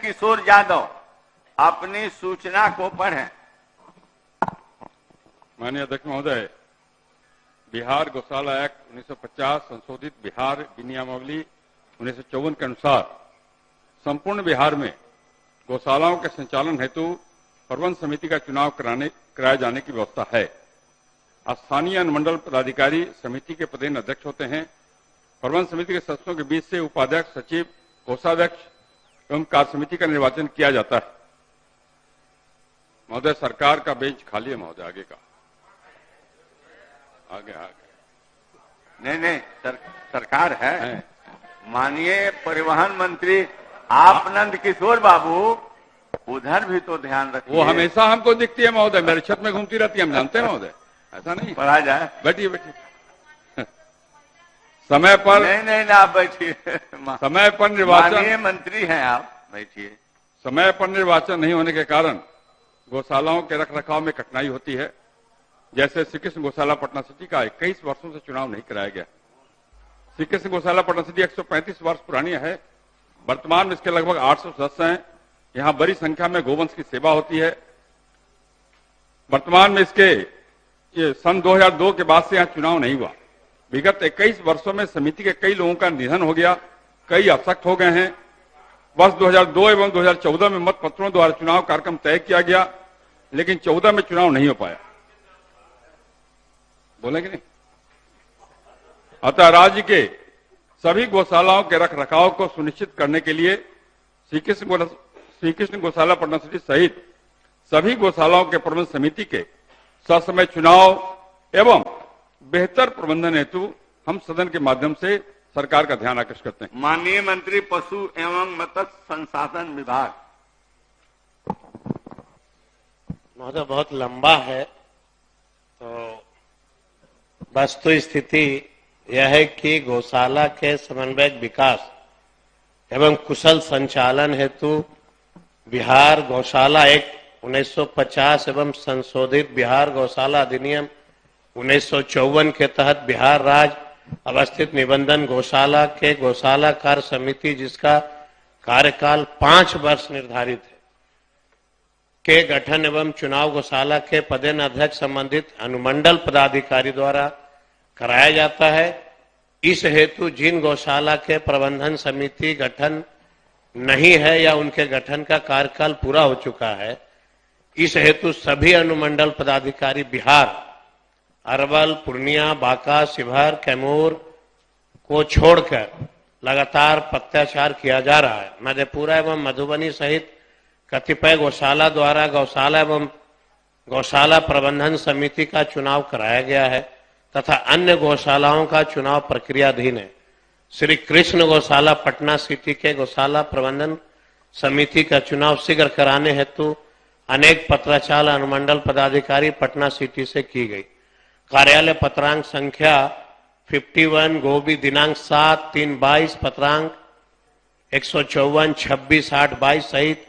किशोर यादव अपनी सूचना को पढ़ें। माननीय अध्यक्ष महोदय, बिहार गौशाला एक्ट 1950 संशोधित बिहार विनियमावली 1954 के अनुसार संपूर्ण बिहार में गौशालाओं के संचालन हेतु प्रबंध समिति का चुनाव कराए जाने की व्यवस्था है। स्थानीय अनुमंडल पदाधिकारी समिति के पदेन अध्यक्ष होते हैं। प्रबंध समिति के सदस्यों के बीच से उपाध्यक्ष, सचिव, कोषाध्यक्ष एवं कार्य समिति का निर्वाचन किया जाता है। महोदय, सरकार का बेंच खाली है महोदय, आगे का आगे नहीं, सरकार है। माननीय परिवहन मंत्री आप नंद किशोर बाबू उधर भी तो ध्यान रखिए। वो हमेशा हमको दिखती है महोदय, मेरे छत में घूमती रहती है, हम जानते हैं महोदय, ऐसा नहीं। पढ़ा जाए। बैठिए समय पर। नहीं ना, आप बैठिए। समय पर निर्वाचन, माननीय मंत्री हैं आप, बैठिए। समय पर निर्वाचन नहीं होने के कारण गौशालाओं के रखरखाव में कठिनाई होती है। जैसे श्री कृष्ण गौशाला पटना सिटी का 21 वर्षों से चुनाव नहीं कराया गया। श्री कृष्ण गौशाला पटना सिटी 135 वर्ष पुरानी है। वर्तमान में इसके लगभग 800 सदस्य हैं। यहाँ बड़ी संख्या में गोवंश की सेवा होती है। वर्तमान में इसके सन 2002 के बाद से यहाँ चुनाव नहीं हुआ। विगत 21 वर्षों में समिति के कई लोगों का निधन हो गया, कई अशक्त हो गए हैं। वर्ष 2002 एवं 2014 में मत पत्रों द्वारा चुनाव कार्यक्रम तय किया गया, लेकिन 14 में चुनाव नहीं हो पाया। बोलेंगे नहीं? अतः राज्य के सभी गौशालाओं के रखरखाव को सुनिश्चित करने के लिए श्री कृष्ण गौशाला पटना सिटी सहित सभी गौशालाओं के प्रबंध समिति के ससमय चुनाव एवं बेहतर प्रबंधन हेतु हम सदन के माध्यम से सरकार का ध्यान आकर्षित करते हैं। माननीय मंत्री पशु एवं मत्स्य संसाधन विभाग। महोदय, बहुत लंबा है, तो वस्तु स्थिति यह है कि गौशाला के समन्वयक विकास एवं कुशल संचालन हेतु बिहार गौशाला एक्ट 1950 एवं संशोधित बिहार गौशाला अधिनियम 1954 के तहत बिहार राज्य अवस्थित निबंधन गौशाला के गौशाला कार्य समिति, जिसका कार्यकाल 5 वर्ष निर्धारित है, के गठन एवं चुनाव गौशाला के पदेन अध्यक्ष संबंधित अनुमंडल पदाधिकारी द्वारा कराया जाता है। इस हेतु जिन गौशाला के प्रबंधन समिति गठन नहीं है या उनके गठन का कार्यकाल पूरा हो चुका है, इस हेतु सभी अनुमंडल पदाधिकारी बिहार, अरवल, पूर्णिया, बांका, शिवहर, कैमूर को छोड़कर लगातार पत्राचार किया जा रहा है। मधेपुरा एवं मधुबनी सहित कतिपय गौशाला द्वारा गौशाला एवं गौशाला प्रबंधन समिति का चुनाव कराया गया है तथा अन्य गौशालाओं का चुनाव प्रक्रियाधीन है। श्री कृष्ण गौशाला पटना सिटी के गौशाला प्रबंधन समिति का चुनाव शीघ्र कराने हेतु अनेक पत्राचार अनुमंडल पदाधिकारी पटना सिटी से की गई। कार्यालय पत्रांक संख्या 51 गोबी दिनांक 7/3/22, पत्रांक 154 26/8/22 सहित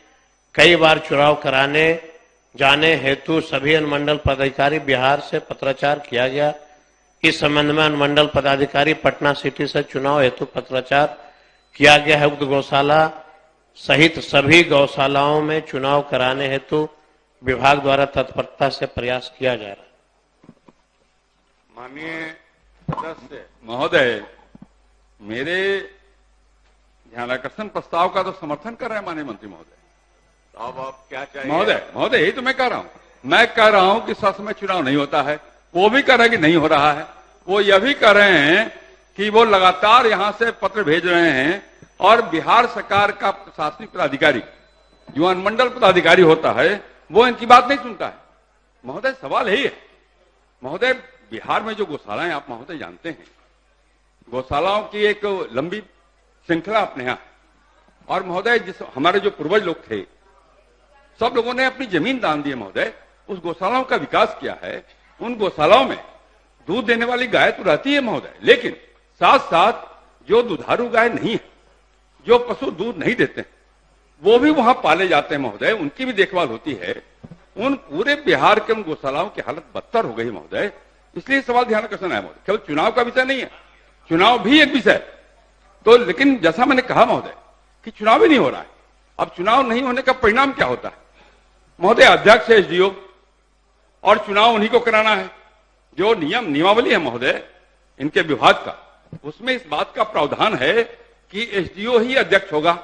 कई बार चुनाव कराने जाने हेतु सभी अनुमंडल पदाधिकारी बिहार से पत्राचार किया गया। इस संबंध में अनुमंडल पदाधिकारी पटना सिटी से चुनाव हेतु पत्राचार किया गया है। उक्त गौशाला सहित सभी गौशालाओं में चुनाव कराने हेतु विभाग द्वारा तत्परता से प्रयास किया जा रहा है। माननीय सदस्य महोदय, मेरे ध्यानाकर्षण प्रस्ताव का तो समर्थन कर रहे हैं माननीय मंत्री महोदय। अब आप क्या चाहिए? महोदय यही तो मैं कह रहा हूं। मैं कह रहा हूं कि सच में चुनाव नहीं होता है, वो भी कह रहे हैं कि नहीं हो रहा है। वो यह भी कह रहे हैं कि वो लगातार यहां से पत्र भेज रहे हैं और बिहार सरकार का प्रशासनिक पदाधिकारी जो अनुमंडल पदाधिकारी होता है वो इनकी बात नहीं सुनता है। महोदय, सवाल यही है। महोदय, बिहार में जो गौशालाएं आप महोदय जानते हैं, गौशालाओं की एक लंबी श्रृंखला अपने यहाँ, और महोदय जिस हमारे जो पूर्वज लोग थे सब लोगों ने अपनी जमीन दान दी है महोदय, उस गौशालाओं का विकास किया है। उन गौशालाओं में दूध देने वाली गाय तो रहती है महोदय, लेकिन साथ साथ जो दुधारू गाय नहीं है, जो पशु दूध नहीं देते, वो भी वहां पाले जाते हैं महोदय, उनकी भी देखभाल होती है। उन पूरे बिहार के उन गौशालाओं की हालत बदतर हो गई महोदय। इसलिए सवाल ध्यान आकर्षण है महोदय, केवल चुनाव का विषय नहीं है, चुनाव भी एक विषय तो, लेकिन जैसा मैंने कहा महोदय कि चुनाव ही नहीं हो रहा है। अब चुनाव नहीं होने का परिणाम क्या होता है? महोदय, अध्यक्ष है एसडीओ और चुनाव उन्हीं को कराना है। जो नियमावली है महोदय इनके विभाग का, उसमें इस बात का प्रावधान है कि एसडीओ ही अध्यक्ष होगा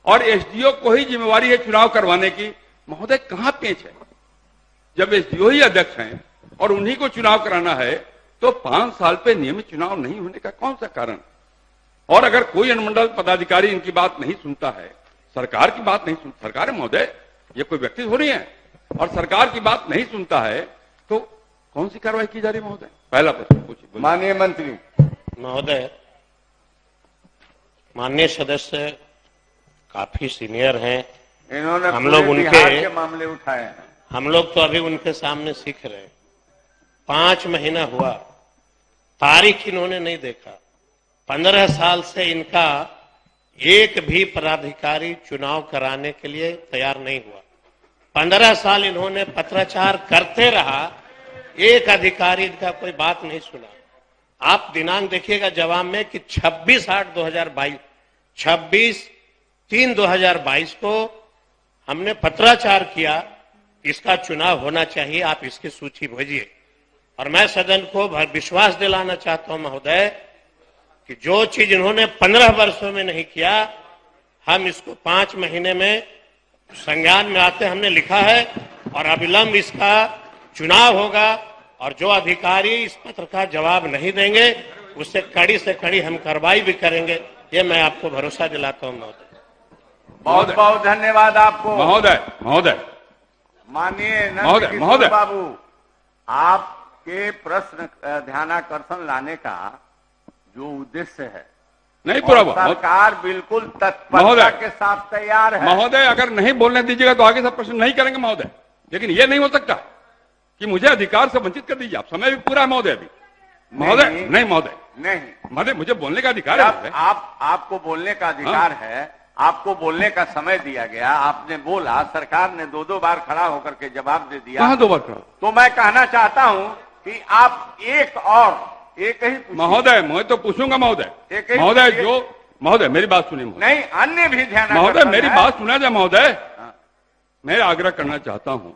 और एसडीओ को ही जिम्मेवारी है चुनाव करवाने की। महोदय, कहां पेच है? जब एसडीओ ही अध्यक्ष हैं और उन्हीं को चुनाव कराना है तो 5 साल पे नियमित चुनाव नहीं होने का कौन सा कारण? और अगर कोई अनुमंडल पदाधिकारी इनकी बात नहीं सुनता है, सरकार की बात नहीं सुनता, सरकार है महोदय, ये कोई व्यक्ति हो रही है, और सरकार की बात नहीं सुनता है तो कौन सी कार्रवाई की जा रही है महोदय? पहला प्रश्न पूछिए। माननीय मंत्री महोदय, माननीय सदस्य काफी सीनियर हैं, इन्होंने हम लोग पूरे उनके बिहार के मामले उठाए हैं। हम लोग तो अभी उनके सामने सीख रहे हैं। 5 महीना हुआ, तारीख इन्होंने नहीं देखा। 15 साल से इनका एक भी पदाधिकारी चुनाव कराने के लिए तैयार नहीं हुआ। 15 साल इन्होंने पत्राचार करते रहा, एक अधिकारी इनका कोई बात नहीं सुना। आप दिनांक देखिएगा जवाब में कि 26/8/2022 26/3/2022 को हमने पत्राचार किया, इसका चुनाव होना चाहिए, आप इसकी सूची भेजिए। और मैं सदन को विश्वास दिलाना चाहता हूं महोदय कि जो चीज इन्होंने 15 वर्षों में नहीं किया, हम इसको 5 महीने में संज्ञान में आते हमने लिखा है और अविलंब इसका चुनाव होगा। और जो अधिकारी इस पत्र का जवाब नहीं देंगे उससे कड़ी से कड़ी हम कार्रवाई भी करेंगे, ये मैं आपको भरोसा दिलाता हूं महोदय। बहुत बहुत धन्यवाद आपको महोदय। माननीय महोदय, नंदकिशोर बाबू, आपके प्रश्न ध्यानाकर्षण लाने का जो उद्देश्य है नहीं पूरा हुआ। सरकार बिल्कुल तत्परता के साथ तैयार है। महोदय, अगर नहीं बोलने दीजिएगा तो आगे से प्रश्न नहीं करेंगे महोदय। लेकिन ये नहीं हो सकता कि मुझे अधिकार से वंचित कर दीजिए। आप समय भी पूरा है महोदय अभी। महोदय नहीं महोदय, मुझे बोलने का अधिकार है। आपको बोलने का अधिकार है, आपको बोलने का समय दिया गया, आपने बोला, सरकार ने 2 बार खड़ा होकर के जवाब दे दिया। कहां 2 बार खड़ा? तो मैं कहना चाहता हूं कि आप एक ही महोदय, मैं तो पूछूंगा महोदय। महोदय मेरी बात सुनिए महोदय। नहीं, अन्य भी ध्यान महोदय मेरी बात सुना जाए महोदय। मैं आग्रह करना चाहता हूं,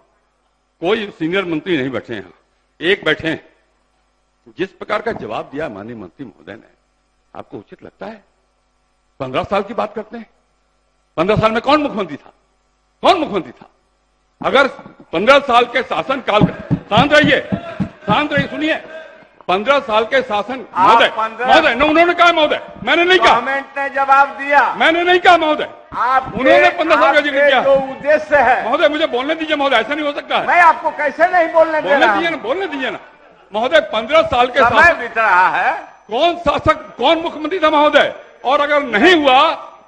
कोई सीनियर मंत्री नहीं बैठे यहाँ, एक बैठे हैं। जिस प्रकार का जवाब दिया माननीय मंत्री महोदय ने, आपको उचित लगता है? 15 साल की बात करते हैं। 15 साल में कौन मुख्यमंत्री था? कौन मुख्यमंत्री था? अगर 15 साल के शासन काल, शांत रहिए, सुनिए। 15 साल के शासन, महोदय उन्होंने कहा महोदय, मैंने नहीं कहा। गवर्नमेंट ने जवाब दिया, मैंने नहीं कहा महोदय। उन्होंने 15 साल का जिक्र किया। जो उद्देश्य है महोदय, मुझे बोलने दीजिए महोदय, ऐसा नहीं हो सकता है। मैं आपको कैसे नहीं बोलने दीजिए ना महोदय। 15 साल के समय बीत रहा है। कौन शासक, कौन मुख्यमंत्री था महोदय? और अगर नहीं हुआ,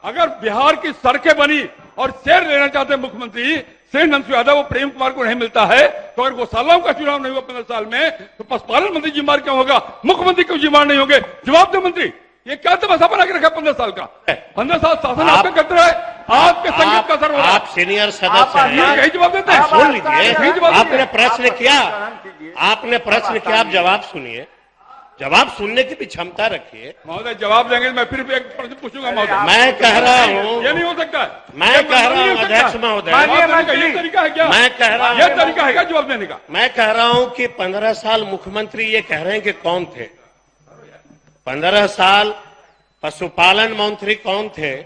अगर बिहार की सड़कें बनी और शेयर लेना चाहते मुख्यमंत्री श्री नंदकिशोर यादव, वो प्रेम कुमार को नहीं मिलता है, तो अगर गौशालाओं का चुनाव नहीं हुआ 15 साल में, तो पशुपालन मंत्री जिम्मेदार क्यों होगा? मुख्यमंत्री क्यों जिम्मेदार नहीं होंगे? जवाब दो मंत्री। ये क्या तमाशा बना के रखा 15 साल का? 15 साल शासन आपका करते रहे, आपके संगीत का असर हो रहा है। आप सीनियर सदस्य हैं, यही जवाब देते हैं। सुन लीजिए। आपने प्रश्न किया, आप जवाब सुनिए। जवाब सुनने की भी क्षमता रखिए। महोदय जवाब देंगे, मैं फिर एक प्रश्न पूछूंगा महोदय। मैं कह रहा हूँ, ये नहीं हो सकता है। मैं कह रहा हूँ अध्यक्ष महोदय, ये तरीका है क्या? मैं कह रहा हूँ, ये तरीका है क्या जवाब देने का? मैं कह रहा हूँ कि 15 साल मुख्यमंत्री ये कह रहे हैं कि कौन थे? 15 साल पशुपालन मंत्री कौन थे?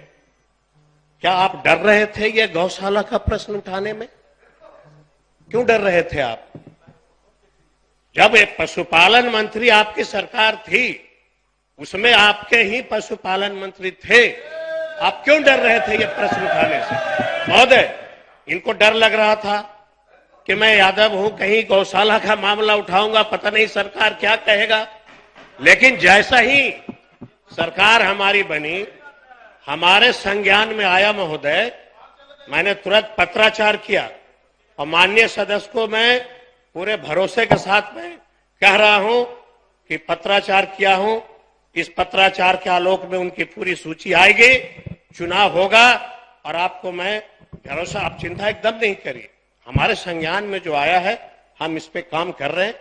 क्या आप डर रहे थे ये गौशाला का प्रश्न उठाने में? क्यों डर रहे थे आप? जब एक पशुपालन मंत्री आपकी सरकार थी, उसमें आपके ही पशुपालन मंत्री थे, आप क्यों डर रहे थे ये प्रश्न उठाने से? महोदय, इनको डर लग रहा था कि मैं यादव हूं, कहीं गौशाला का मामला उठाऊंगा, पता नहीं सरकार क्या कहेगा। लेकिन जैसा ही सरकार हमारी बनी, हमारे संज्ञान में आया महोदय, मैंने तुरंत पत्राचार किया और माननीय सदस्य को मैं पूरे भरोसे के साथ में कह रहा हूं कि पत्राचार किया हूं। इस पत्राचार के आलोक में उनकी पूरी सूची आएगी, चुनाव होगा और आपको मैं भरोसा, आप चिंता एकदम नहीं करिए। हमारे संज्ञान में जो आया है, हम इस पे काम कर रहे हैं,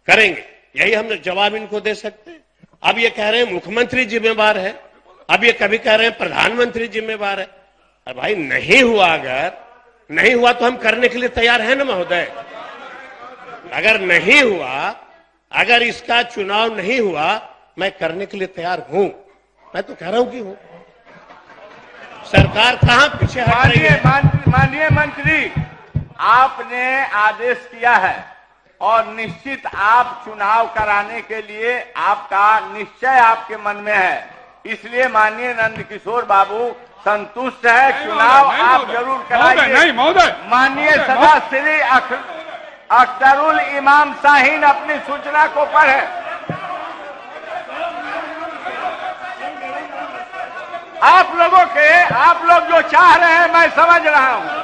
करेंगे। यही हम जवाब इनको दे सकते हैं। अब ये कह रहे हैं मुख्यमंत्री जिम्मेवार है, अब ये कभी कह रहे हैं प्रधानमंत्री जिम्मेवार है। अरे भाई नहीं हुआ, अगर नहीं हुआ तो हम करने के लिए तैयार हैं ना महोदय। अगर नहीं हुआ, अगर इसका चुनाव नहीं हुआ, मैं करने के लिए तैयार हूं। मैं तो कह रहा हूं कि हूं। सरकार कहां पीछे हट रही है? माननीय मंत्री, आपने आदेश किया है और निश्चित आप चुनाव कराने के लिए आपका निश्चय आपके मन में है, इसलिए माननीय नंदकिशोर बाबू संतुष्ट है। चुनाव आप जरूर कराइए। नहीं महोदय, माननीय सदा श्री अख्तरुल इमाम शाहीन अपनी सूचना को पढ़े। आप लोग जो चाह रहे हैं मैं समझ रहा हूं।